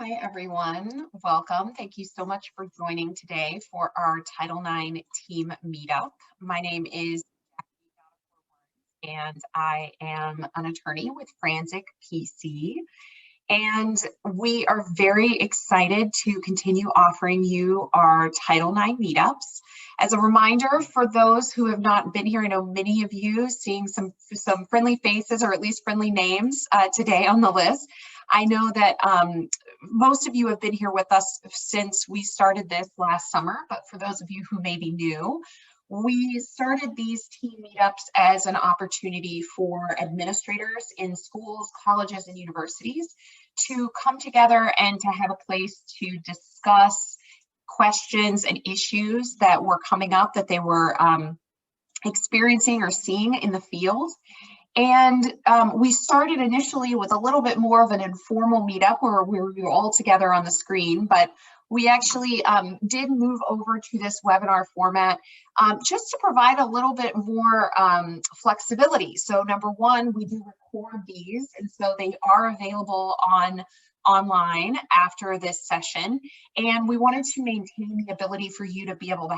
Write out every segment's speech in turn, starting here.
Hi, everyone. Welcome. Thank you so much for joining today for our Title IX team meetup. My name is Jackie, and I am an attorney with Franzik PC. And we are very excited to continue offering you our Title IX meetups. As a reminder, for those who have not been here, I know many of you seeing some friendly faces or at least friendly names today on the list. I know that most of you have been here with us since we started this last summer, but for those of you who may be new, we started these team meetups as an opportunity for administrators in schools, colleges, and universities to come together and to have a place to discuss questions and issues that were coming up that they were experiencing or seeing in the field. And we started initially with a little bit more of an informal meetup where we were all together on the screen, but we actually did move over to this webinar format just to provide a little bit more flexibility. So number one, we do record these, and so they are available online after this session, and we wanted to maintain the ability for you to be able to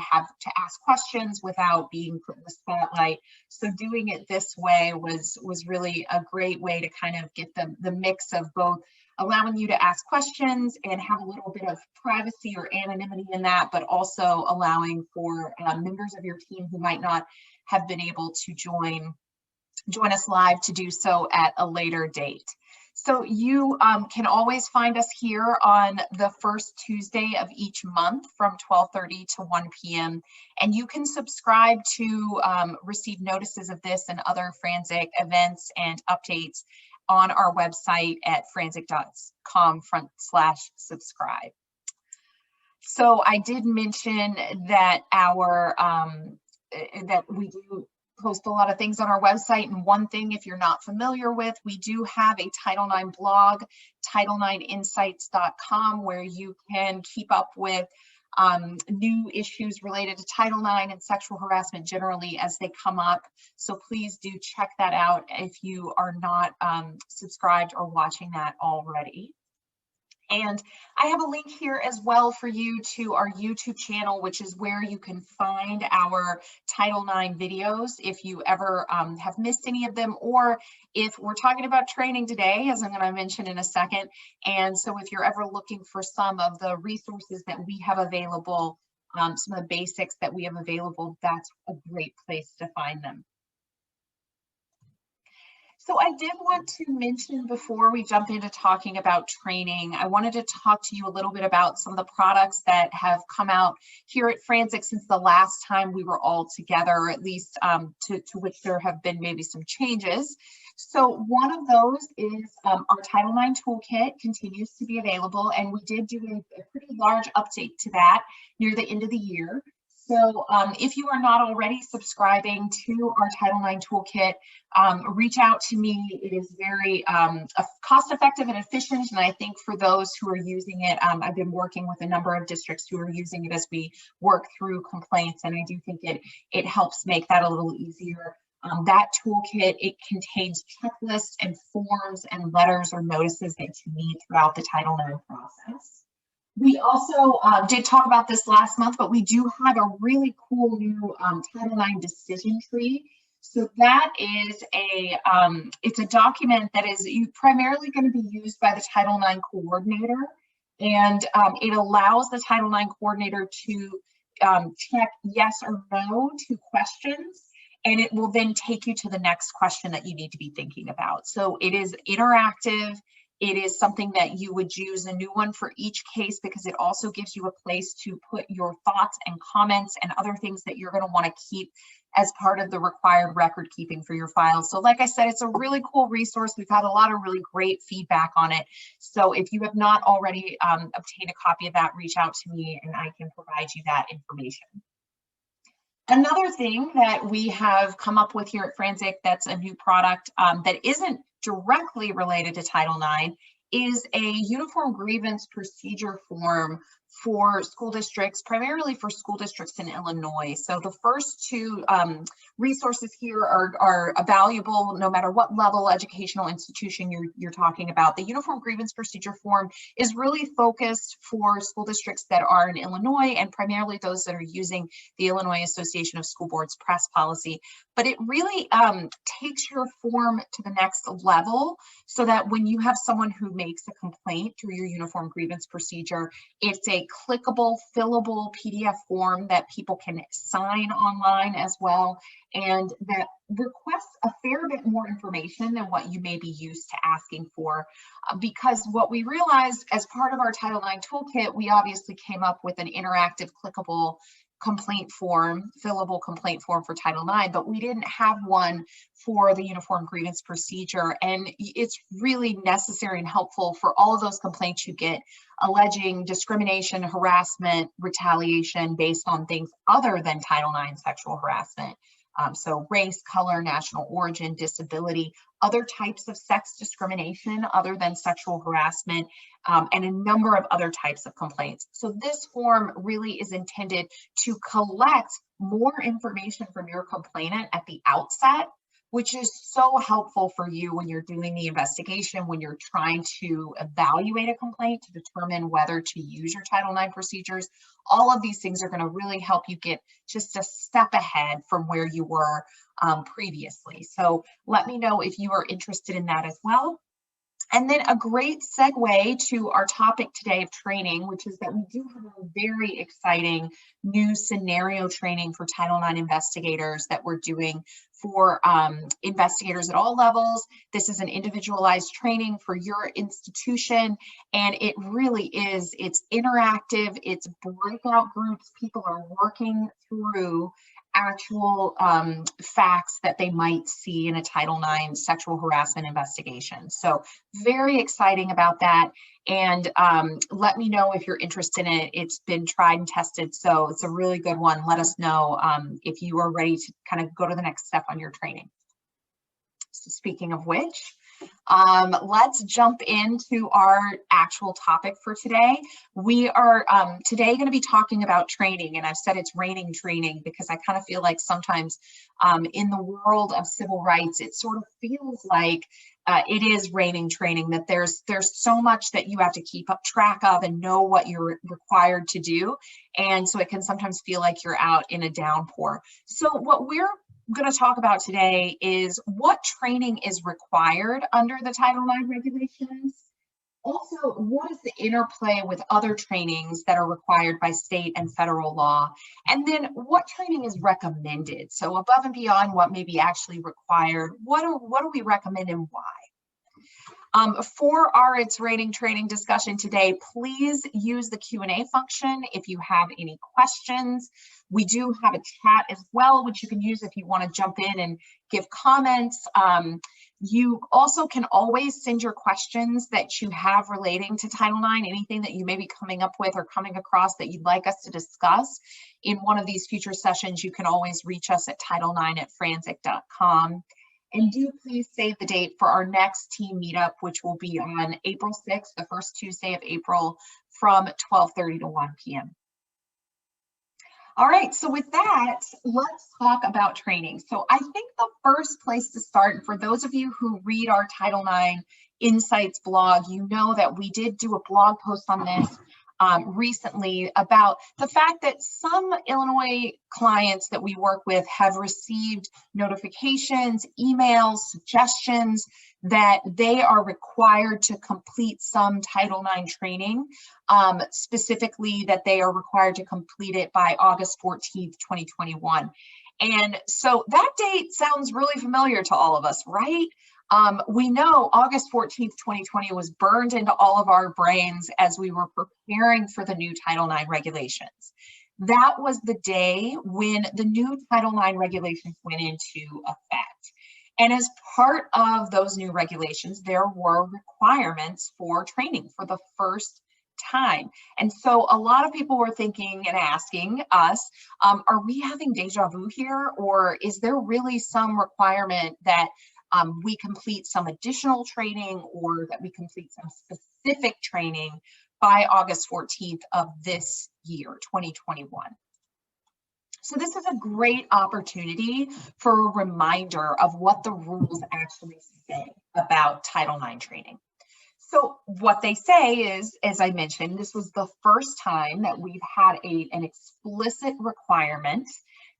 ask questions without being put in the spotlight. So doing it this way was really a great way to kind of get the mix of both allowing you to ask questions and have a little bit of privacy or anonymity in that, but also allowing for members of your team who might not have been able to join us live to do so at a later date. So you can always find us here on the first Tuesday of each month from 12:30 to 1 p.m. And you can subscribe to receive notices of this and other Franzik events and updates on our website at franzik.com/subscribe. So I did mention that that we do post a lot of things on our website, and one thing, if you're not familiar with, we do have a Title IX blog, title9insights.com, where you can keep up with new issues related to Title IX and sexual harassment generally as they come up. So please do check that out if you are not subscribed or watching that already. And I have a link here as well for you to our YouTube channel, which is where you can find our Title IX videos if you ever have missed any of them, or if we're talking about training today, as I'm going to mention in a second. And so if you're ever looking for some of the resources that we have available, some of the basics that we have available, that's a great place to find them. So I did want to mention, before we jump into talking about training, I wanted to talk to you a little bit about some of the products that have come out here at Franzik since the last time we were all together, or at least to which there have been maybe some changes. So one of those is our Title IX toolkit continues to be available, and we did do a pretty large update to that near the end of the year. So if you are not already subscribing to our Title IX toolkit, reach out to me. It is very cost-effective and efficient, and I think for those who are using it, I've been working with a number of districts who are using it as we work through complaints, and I do think it helps make that a little easier. That toolkit, it contains checklists and forms and letters or notices that you need throughout the Title IX process. We also did talk about this last month, but we do have a really cool new Title IX decision tree. So that is it's a document that is primarily going to be used by the Title IX coordinator, and it allows the Title IX coordinator to check yes or no to questions, and it will then take you to the next question that you need to be thinking about. So it is interactive. It is something that you would use a new one for each case, because it also gives you a place to put your thoughts and comments and other things that you're going to want to keep as part of the required record keeping for your files. So like I said, it's a really cool resource. We've had a lot of really great feedback on it. So if you have not already obtained a copy of that, reach out to me and I can provide you that information. Another thing that we have come up with here at Franzik that's a new product that isn't directly related to Title IX is a uniform grievance procedure form for school districts, primarily for school districts in Illinois. So the first two resources here are valuable no matter what level educational institution you're talking about. The Uniform Grievance Procedure Form is really focused for school districts that are in Illinois and primarily those that are using the Illinois Association of School Boards press policy. But it really takes your form to the next level so that when you have someone who makes a complaint through your Uniform Grievance Procedure, it's a clickable, fillable PDF form that people can sign online as well, and that requests a fair bit more information than what you may be used to asking for. Because what we realized as part of our Title IX toolkit, we obviously came up with an interactive, clickable complaint form, fillable complaint form for Title IX, but we didn't have one for the Uniform Grievance Procedure. And it's really necessary and helpful for all of those complaints you get alleging discrimination, harassment, retaliation based on things other than Title IX sexual harassment. So race, color, national origin, disability, other types of sex discrimination other than sexual harassment, and a number of other types of complaints. So this form really is intended to collect more information from your complainant at the outset, which is so helpful for you when you're doing the investigation, when you're trying to evaluate a complaint to determine whether to use your Title IX procedures. All of these things are going to really help you get just a step ahead from where you were previously. So let me know if you are interested in that as well. And then a great segue to our topic today of training, which is that we do have a very exciting new scenario training for Title IX investigators that we're doing for investigators at all levels. This is an individualized training for your institution, and it really is, it's interactive, it's breakout groups. People are working through actual facts that they might see in a Title IX sexual harassment investigation. So very exciting about that. And let me know if you're interested in it. It's been tried and tested, so it's a really good one. Let us know if you are ready to kind of go to the next step on your training. So speaking of which, let's jump into our actual topic for today. We are today going to be talking about training, and I've said it's raining training because I kind of feel like sometimes in the world of civil rights, it sort of feels like it is raining training, that there's so much that you have to keep up track of and know what you're required to do. And so it can sometimes feel like you're out in a downpour. So what we're going to talk about today is what training is required under the Title IX regulations. Also, what is the interplay with other trainings that are required by state and federal law? And then what training is recommended? So above and beyond what may be actually required, what do we recommend and why? For our It's Raining training discussion today, please use the Q&A function if you have any questions. We do have a chat as well, which you can use if you want to jump in and give comments. You also can always send your questions that you have relating to Title IX, anything that you may be coming up with or coming across that you'd like us to discuss in one of these future sessions. You can always reach us at title9@fransic.com. And do please save the date for our next team meetup, which will be on April 6th, the first Tuesday of April, from 12:30 to 1 p.m. All right, so with that, let's talk about training. So I think the first place to start, for those of you who read our Title IX Insights blog, you know that we did do a blog post on this recently about the fact that some Illinois clients that we work with have received notifications, emails, suggestions that they are required to complete some Title IX training, specifically that they are required to complete it by August 14th, 2021. And so that date sounds really familiar to all of us, right? We know August 14th, 2020 was burned into all of our brains as we were preparing for the new Title IX regulations. That was the day when the new Title IX regulations went into effect. And as part of those new regulations, there were requirements for training for the first time. And so a lot of people were thinking and asking us, are we having deja vu here? Or is there really some requirement that we complete some additional training or that we complete some specific training by August 14th of this year, 2021. So this is a great opportunity for a reminder of what the rules actually say about Title IX training. So what they say is, as I mentioned, this was the first time that we've had an explicit requirement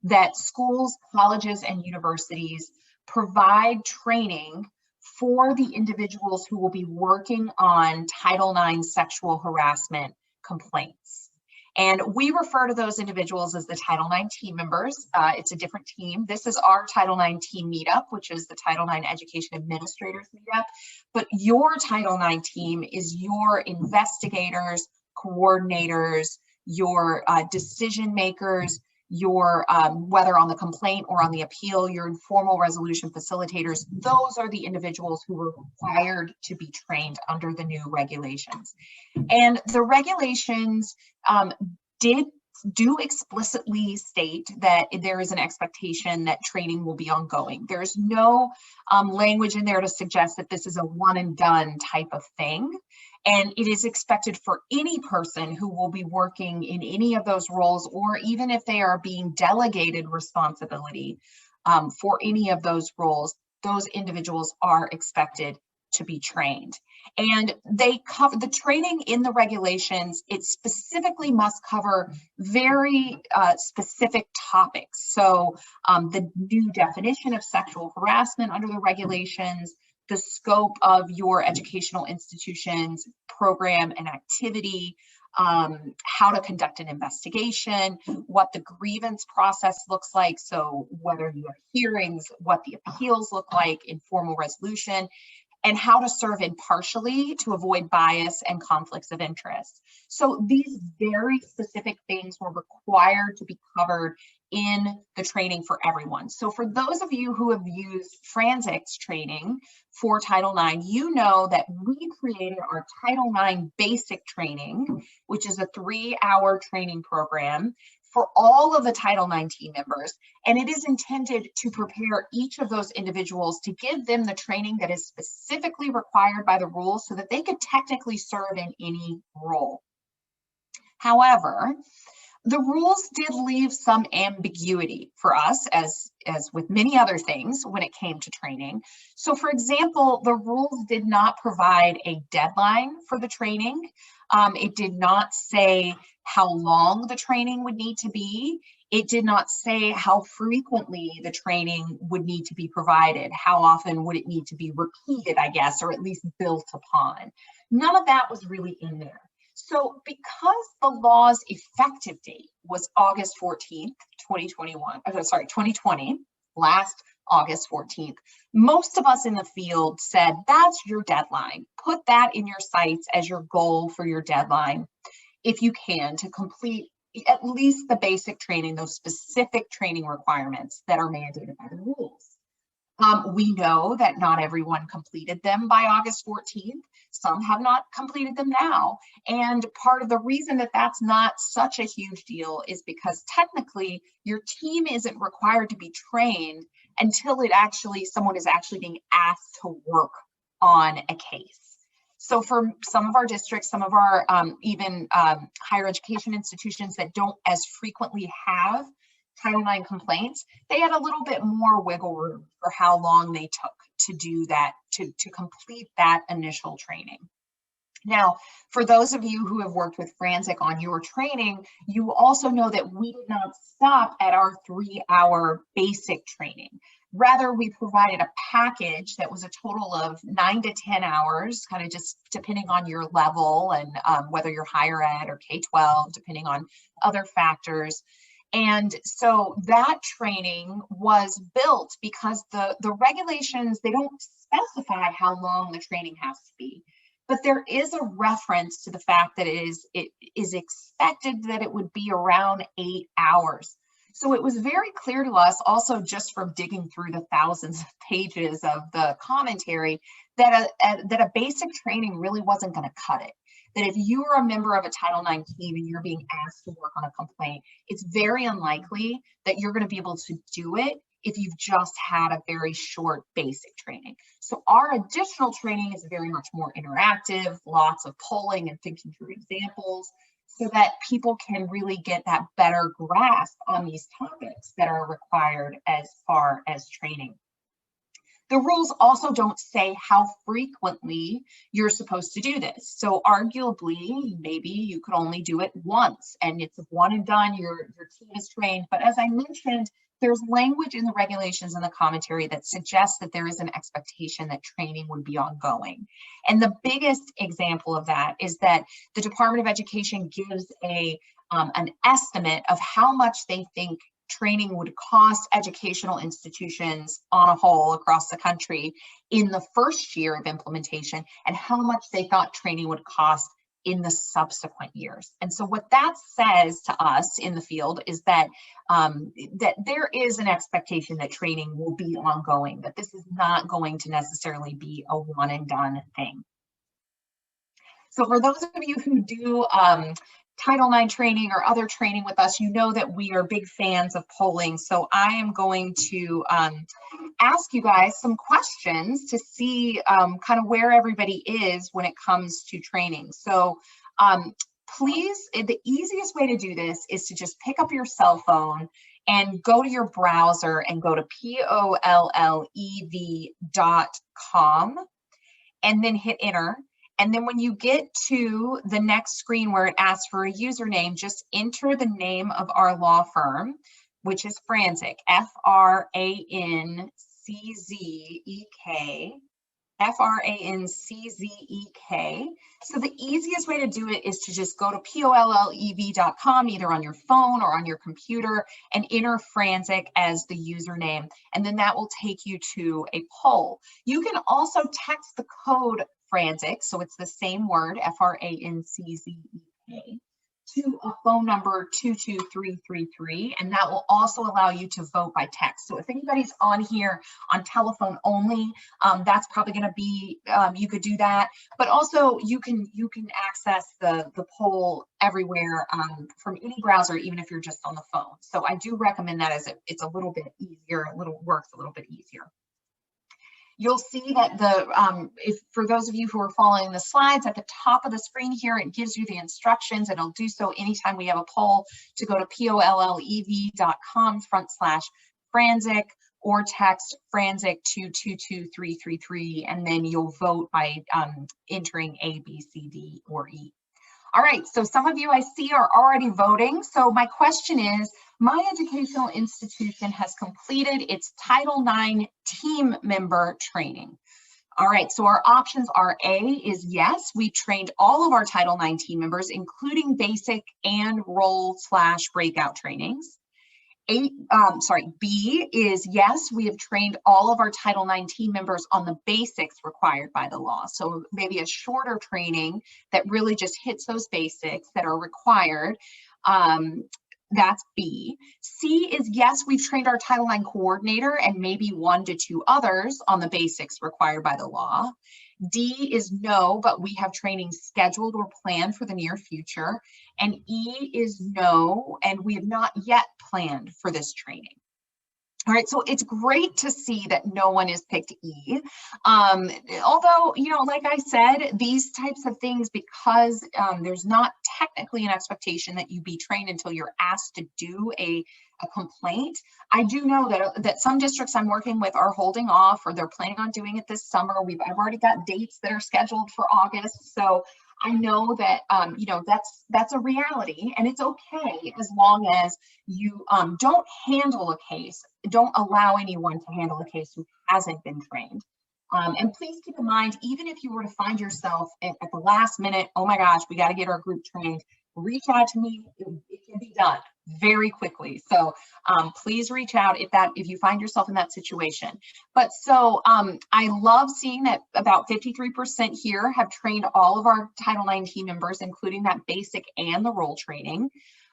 that schools, colleges, and universities provide training for the individuals who will be working on Title IX sexual harassment complaints. And we refer to those individuals as the Title IX team members. It's a different team. This is our Title IX team meetup, which is the Title IX Education Administrators meetup. But your Title IX team is your investigators, coordinators, your decision makers, your whether on the complaint or on the appeal, your informal resolution facilitators. Those are the individuals who were required to be trained under the new regulations. And the regulations do explicitly state that there is an expectation that training will be ongoing. There's no language in there to suggest that this is a one and done type of thing. And it is expected for any person who will be working in any of those roles, or even if they are being delegated responsibility for any of those roles, those individuals are expected to be trained. And they cover the training in the regulations. It specifically must cover very specific topics. So the new definition of sexual harassment under the regulations, the scope of your educational institution's program and activity, how to conduct an investigation, what the grievance process looks like. So whether you have hearings, what the appeals look like, informal resolution, and how to serve impartially to avoid bias and conflicts of interest. So these very specific things were required to be covered in the training for everyone. So for those of you who have used forensics training for Title IX, you know that we created our Title IX basic training, which is a 3-hour training program for all of the Title IX team members. And it is intended to prepare each of those individuals to give them the training that is specifically required by the rules so that they could technically serve in any role. However, the rules did leave some ambiguity for us, as with many other things when it came to training. So for example, the rules did not provide a deadline for the training. It did not say how long the training would need to be. It did not say how frequently the training would need to be provided. How often would it need to be repeated, I guess, or at least built upon. None of that was really in there. So because the law's effective date was August 14th, 2020, last August 14th, most of us in the field said, that's your deadline. Put that in your sights as your goal for your deadline, if you can, to complete at least the basic training, those specific training requirements that are mandated by the rules. We know that not everyone completed them by August 14th. Some have not completed them now. And part of the reason that that's not such a huge deal is because technically your team isn't required to be trained until someone is actually being asked to work on a case. So for some of our districts, some of our even higher education institutions that don't as frequently have Title IX complaints, they had a little bit more wiggle room for how long they took to do that, to complete that initial training. Now, for those of you who have worked with Forensic on your training, you also know that we did not stop at our 3-hour basic training. Rather, we provided a package that was a total of 9 to 10 hours, kind of just depending on your level and whether you're higher ed or K-12, depending on other factors. And so that training was built because the regulations, they don't specify how long the training has to be, but there is a reference to the fact that it is expected that it would be around 8 hours. So it was very clear to us, also just from digging through the thousands of pages of the commentary, that a basic training really wasn't going to cut it. That if you are a member of a Title IX team and you're being asked to work on a complaint, it's very unlikely that you're going to be able to do it if you've just had a very short basic training. So our additional training is very much more interactive, lots of polling and thinking through examples, so that people can really get that better grasp on these topics that are required as far as training. The rules also don't say how frequently you're supposed to do this. So arguably, maybe you could only do it once and it's one and done, your team is trained. But as I mentioned, there's language in the regulations and the commentary that suggests that there is an expectation that training would be ongoing. And the biggest example of that is that the Department of Education gives an estimate of how much they think training would cost educational institutions on a whole across the country in the first year of implementation, and how much they thought training would cost in the subsequent years. And so what that says to us in the field is that that there is an expectation that training will be ongoing, that this is not going to necessarily be a one and done thing. So for those of you who do Title IX training or other training with us, you know that we are big fans of polling. So I am going to ask you guys some questions to see kind of where everybody is when it comes to training. So please, the easiest way to do this is to just pick up your cell phone and go to your browser and go to pollev.com and then hit enter. And then when you get to the next screen where it asks for a username, just enter the name of our law firm, which is Franczek, F-R-A-N-C-Z-E-K, F-R-A-N-C-Z-E-K. So the easiest way to do it is to just go to pollev.com, either on your phone or on your computer, and enter Franczek as the username. And then that will take you to a poll. You can also text the code Franczek, so it's the same word, F-R-A-N-C-Z-E-K, to a phone number 22333, and that will also allow you to vote by text. So if anybody's on here on telephone only, that's probably going to be, you could do that, but also you can access the poll everywhere from any browser, even if you're just on the phone. So I do recommend that, as it's a little bit easier, works a little bit easier. You'll see that for those of you who are following the slides, at the top of the screen here, it gives you the instructions, and it'll do so anytime we have a poll, to go to pollev.com/Franczek, or text Franczek to 22333, and then you'll vote by entering A, B, C, D, or E. All right, so some of you I see are already voting. So my question is, my educational institution has completed its Title IX team member training. All right, so our options are: A is yes, we've trained all of our Title IX team members, including basic and role/breakout trainings. B is yes, we have trained all of our Title IX team members on the basics required by the law. So maybe a shorter training that really just hits those basics that are required. That's B. C is yes, we've trained our Title IX coordinator and maybe 1 to 2 others on the basics required by the law. D is no, but we have training scheduled or planned for the near future. And E is no, and we have not yet planned for this training. All right, so it's great to see that no one has picked E. Although, you know, like I said, these types of things, because there's not technically an expectation that you be trained until you're asked to do a complaint. I do know that some districts I'm working with are holding off, or they're planning on doing it this summer. I've already got dates that are scheduled for August. So I know that, you know, that's a reality, and it's okay as long as you don't handle a case, don't allow anyone to handle a case who hasn't been trained. And please keep in mind, even if you were to find yourself at the last minute, oh my gosh, we got to get our group trained, reach out to me. It can be done very quickly. So please reach out if you find yourself in that situation. But so I love seeing that about 53% here have trained all of our Title IX team members, including that basic and the role training.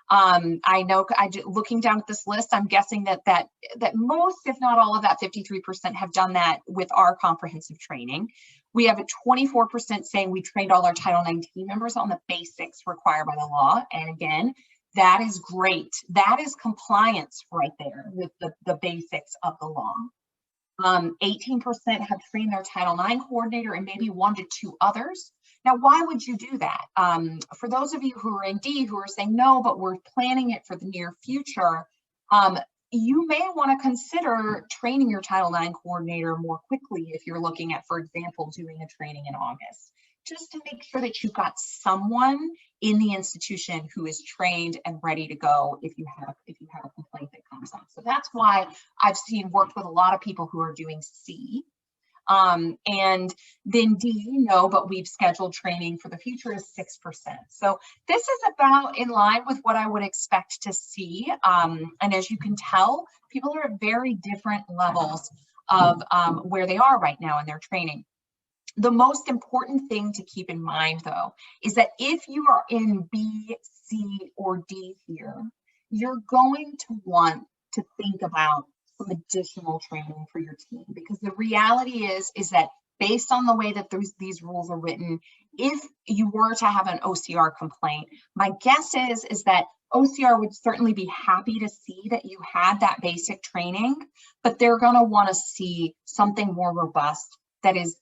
I know, looking down at this list, I'm guessing that most, if not all of that 53% have done that with our comprehensive training. We have a 24% saying we trained all our Title IX team members on the basics required by the law. And again, That is great. That is compliance right there with the basics of the law. 18% have trained their Title IX coordinator and maybe 1 to 2 others. Now, why would you do that? For those of you who are in D who are saying, no, but we're planning it for the near future, you may want to consider training your Title IX coordinator more quickly if you're looking at, for example, doing a training in August, just to make sure that you've got someone in the institution who is trained and ready to go if you have a complaint that comes up. So that's why I've worked with a lot of people who are doing C. And then D, no, but we've scheduled training for the future is 6%. So this is about in line with what I would expect to see. And as you can tell, people are at very different levels of where they are right now in their training. The most important thing to keep in mind, though, is that if you are in B, C, or D here, you're going to want to think about some additional training for your team, because the reality is that based on the way that these rules are written, if you were to have an OCR complaint, my guess is that OCR would certainly be happy to see that you had that basic training, but they're going to want to see something more robust that is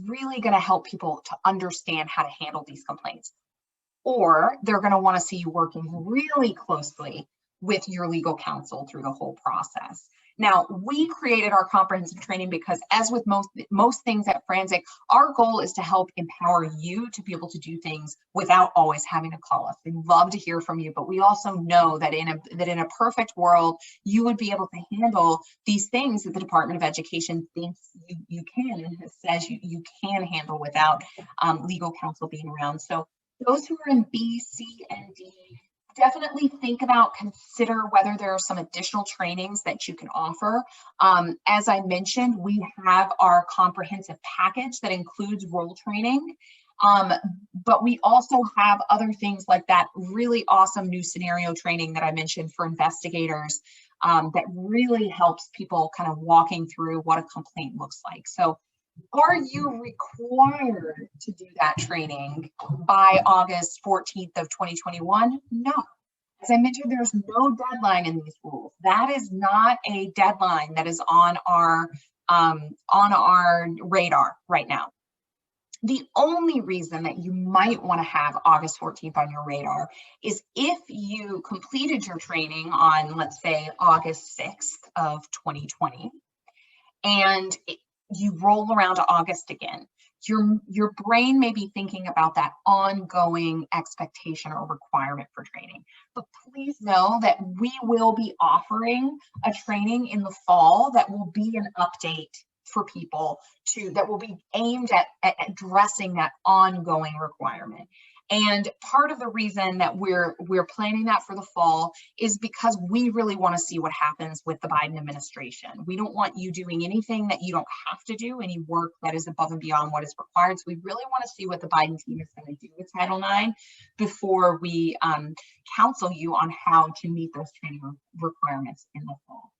really going to help people to understand how to handle these complaints. Or they're going to want to see you working really closely with your legal counsel through the whole process. Now, we created our comprehensive training because, as with most things at Frantic, our goal is to help empower you to be able to do things without always having to call us. We'd love to hear from you, but we also know that in a perfect world, you would be able to handle these things that the Department of Education thinks you can and says you can handle without legal counsel being around. So those who are in B, C, and D, definitely consider whether there are some additional trainings that you can offer. As I mentioned, we have our comprehensive package that includes role training, but we also have other things like that really awesome new scenario training that I mentioned for investigators that really helps people kind of walking through what a complaint looks like. So are you required to do that training by August 14th of 2021? No. As I mentioned, there's no deadline in these rules. That is not a deadline that is on our radar right now. The only reason that you might want to have August 14th on your radar is if you completed your training on, let's say, August 6th of 2020, and you roll around to August again, your brain may be thinking about that ongoing expectation or requirement for training. But please know that we will be offering a training in the fall that will be an update for people that will be aimed at addressing that ongoing requirement. And part of the reason that we're planning that for the fall is because we really want to see what happens with the Biden administration. We don't want you doing anything that you don't have to do, any work that is above and beyond what is required. So we really want to see what the Biden team is going to do with Title IX before we counsel you on how to meet those training requirements in the fall.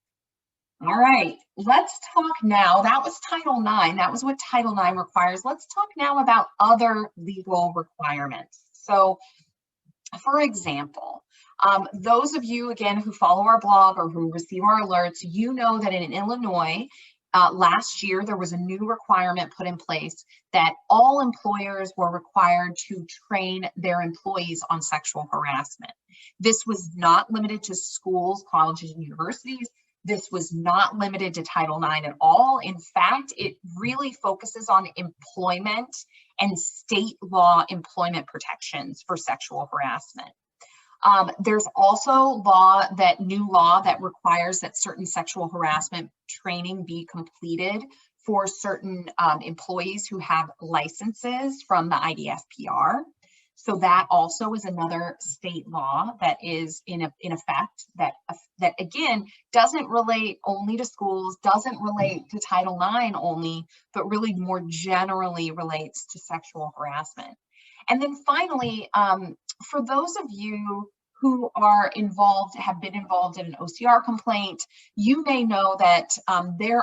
All right, let's talk now. That was Title IX. That was what Title IX requires. Let's talk now about other legal requirements. So, for example, those of you, again, who follow our blog or who receive our alerts, you know that in Illinois, last year, there was a new requirement put in place that all employers were required to train their employees on sexual harassment. This was not limited to schools, colleges, and universities. This was not limited to Title IX at all. In fact, it really focuses on employment and state law employment protections for sexual harassment. There's also new law that requires that certain sexual harassment training be completed for certain employees who have licenses from the IDFPR. So that also is another state law that is in effect that again doesn't relate only to schools, doesn't relate to Title IX only, but really more generally relates to sexual harassment. And then finally, for those of you who are involved, have been involved in an OCR complaint, you may know that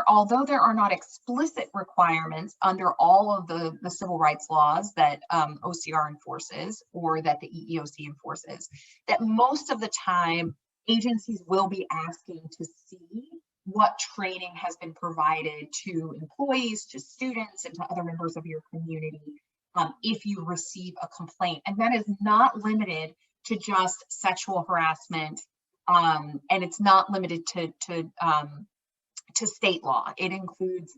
although there are not explicit requirements under all of the civil rights laws that OCR enforces or that the EEOC enforces, that most of the time agencies will be asking to see what training has been provided to employees, to students, and to other members of your community if you receive a complaint. And that is not limited to just sexual harassment, and it's not limited to state law. It includes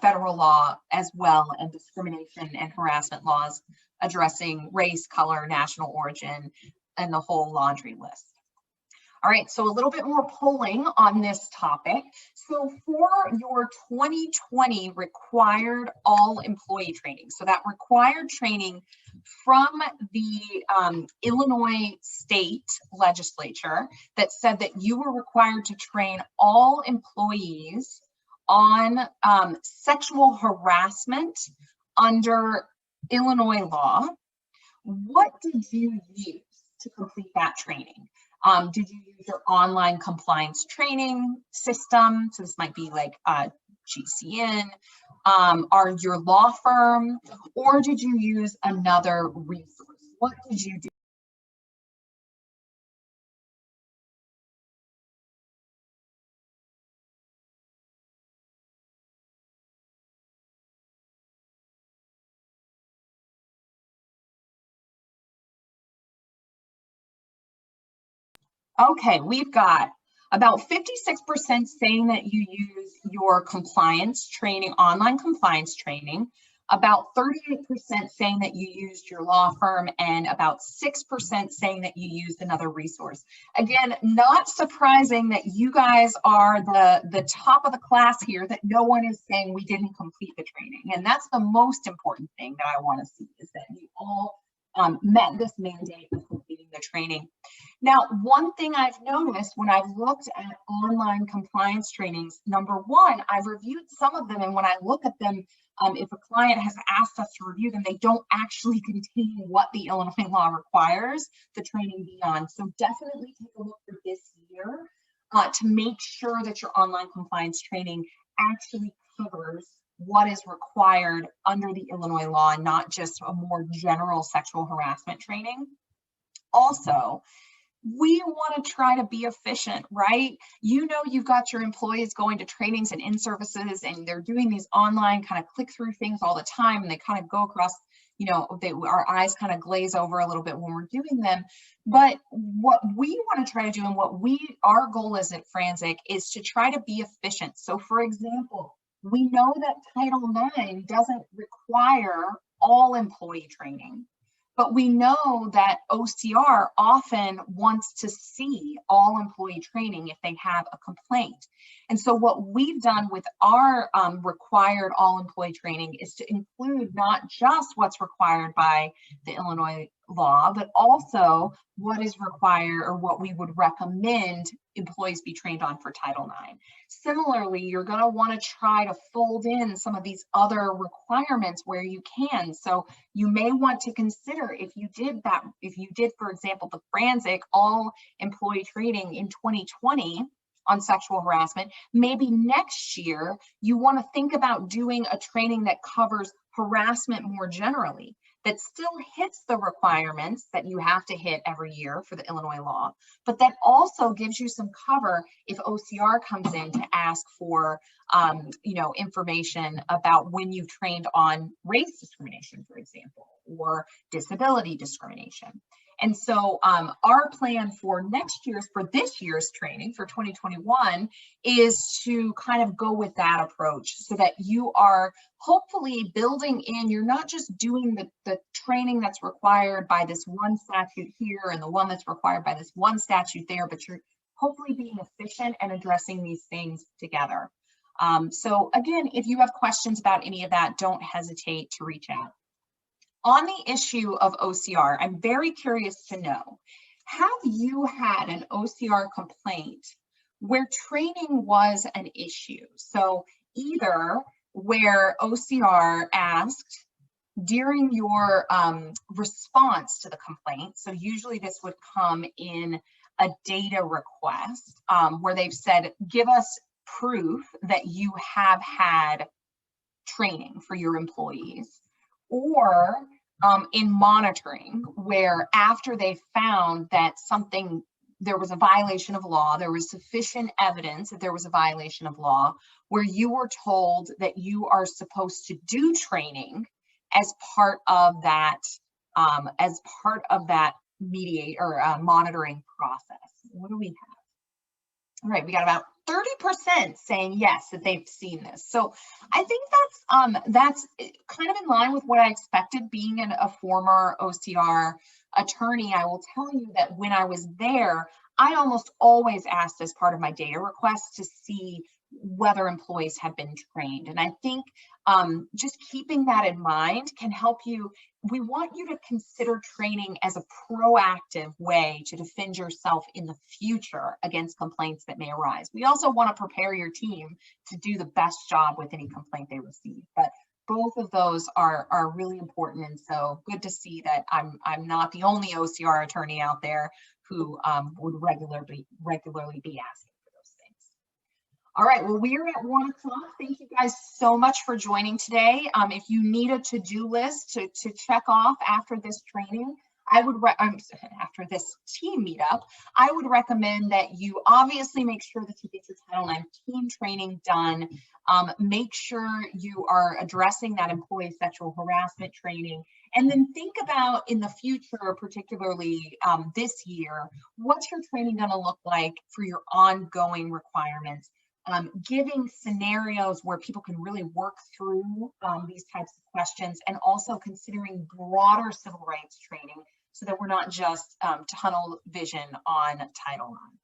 federal law as well, and discrimination and harassment laws addressing race, color, national origin, and the whole laundry list. All right, so a little bit more polling on this topic. So for your 2020 required all employee training, so that required training from the Illinois state legislature that said that you were required to train all employees on sexual harassment under Illinois law, what did you use to complete that training? Did you use your online compliance training system? So this might be like GCN, or your law firm, or did you use another resource? What did you do? Okay, we've got about 56% saying that you use your compliance training, online compliance training, about 38% saying that you used your law firm, and about 6% saying that you used another resource. Again, not surprising that you guys are the top of the class here, that no one is saying we didn't complete the training. And that's the most important thing that I want to see, is that you all met this mandate of completing the training. Now, one thing I've noticed when I've looked at online compliance trainings, number one, I've reviewed some of them, and when I look at them, if a client has asked us to review them, they don't actually contain what the Illinois law requires the training be on. So definitely take a look for this year to make sure that your online compliance training actually covers what is required under the Illinois law, not just a more general sexual harassment training. Also, we want to try to be efficient, right? You know, you've got your employees going to trainings and in-services, and they're doing these online kind of click-through things all the time, and they kind of go across, you know, our eyes kind of glaze over a little bit when we're doing them. But what we want to try to do, and our goal is at Franzik, is to try to be efficient. So for example, we know that Title IX doesn't require all employee training, but we know that OCR often wants to see all employee training if they have a complaint. And so what we've done with our required all employee training is to include not just what's required by the Illinois law, but also what is required, or what we would recommend employees be trained on for Title IX. Similarly, you're going to want to try to fold in some of these other requirements where you can. So you may want to consider, if you did, for example, the Franzik all employee training in 2020 on sexual harassment, maybe next year you want to think about doing a training that covers harassment more generally, that still hits the requirements that you have to hit every year for the Illinois law, but that also gives you some cover if OCR comes in to ask for information about when you've trained on race discrimination, for example, or disability discrimination. And so our plan for this year's training for 2021 is to kind of go with that approach, so that you are hopefully building in, you're not just doing the training that's required by this one statute here and the one that's required by this one statute there, but you're hopefully being efficient and addressing these things together. So again, if you have questions about any of that, don't hesitate to reach out. On the issue of OCR, I'm very curious to know, have you had an OCR complaint where training was an issue? So either where OCR asked during your response to the complaint, so usually this would come in a data request where they've said, give us proof that you have had training for your employees, or in monitoring, where after they found that there was a violation of law, there was sufficient evidence that there was a violation of law, where you were told that you are supposed to do training as part of that monitoring process. What do we have? All right, we got about 30% saying yes, that they've seen this. So I think that's kind of in line with what I expected. Being a former OCR attorney, I will tell you that when I was there, I almost always asked as part of my data requests to see whether employees have been trained. And I think just keeping that in mind can help you. We want you to consider training as a proactive way to defend yourself in the future against complaints that may arise. We also want to prepare your team to do the best job with any complaint they receive. But both of those are really important. And so good to see that I'm not the only OCR attorney out there who would regularly be asking. All right, well, we are at 1 o'clock. Thank you guys so much for joining today. If you need a to-do list to check off after this training, after this team meetup, I would recommend that you obviously make sure that you get your Title IX team training done. Make sure you are addressing that employee sexual harassment training. And then think about in the future, particularly this year, what's your training going to look like for your ongoing requirements? Giving scenarios where people can really work through these types of questions, and also considering broader civil rights training so that we're not just tunnel vision on Title IX.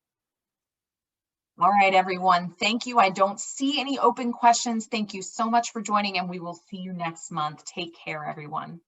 All right, everyone. Thank you. I don't see any open questions. Thank you so much for joining, and we will see you next month. Take care, everyone.